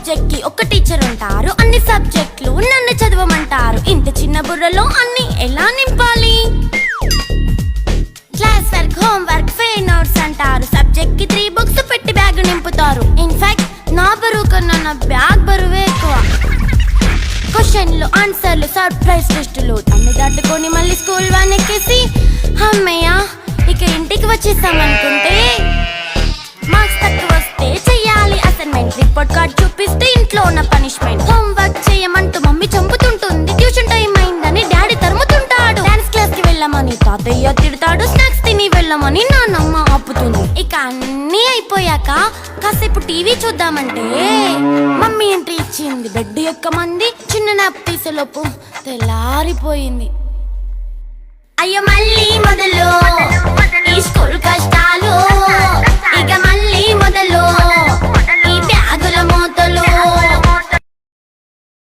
Subject కి ఒక teacher ఉంటారు, అన్ని సబ్జెక్టులు నన్ను చదవమంటారు. ఇంత చిన్న బుర్రలో అన్ని ఎలా నింపాలి? Class work, home work, fair notes అంటారు. సబ్జెక్ట్ కి 3 బుక్స్ పెట్టి బ్యాగ్ నింపుతారు. ఇన్ఫాక్ట్ నా బరువు కన్నా నా బ్యాగ్ బరువే ఎక్కువ. క్వశ్చన్లు, ఆన్సర్లు, సర్ప్రైజ్ టెస్టులు అన్ని దాటుకొని మళ్ళీ స్కూల్ వ్యాన్ ఎక్కేసి అమ్మయ్య ఇక ఇంటికి వచ్చేసామనుకుంటే మార్క్స్ తక్కువ వస్తే చెయ్యాలి అసైన్మెంట్. రిపోర్ట్ కార్డ్ చూపిస్తే ఇంట్లో ఉన్న పనిష్మెంట్. హోమ్ వర్క్ చేయమంటూ మమ్మీ చంపుతుంటుంది. ట్యూషన్ టైం అయిందని డాడీ తరుముతుంటాడు. డాన్స్ క్లాస్ కి వెళ్ళమని తాతయ్య తిడతాడు. స్నాక్స్ తిని వెళ్ళమని నాన్నమ్మ ఆపుతుంది. ఇక అన్నీ అయిపోయాక కాసేపు టీవీ చూద్దామంటే మమ్మీ ఎంట్రీ ఇచ్చింది. బెడ్ ఎక్కమంది. చిన్న నాప్ తీసేలోపు తెల్లారిపోయింది. అయ్యో మళ్ళీ మొదలు ఈ స్కూల్ కష్టాలు. ఇక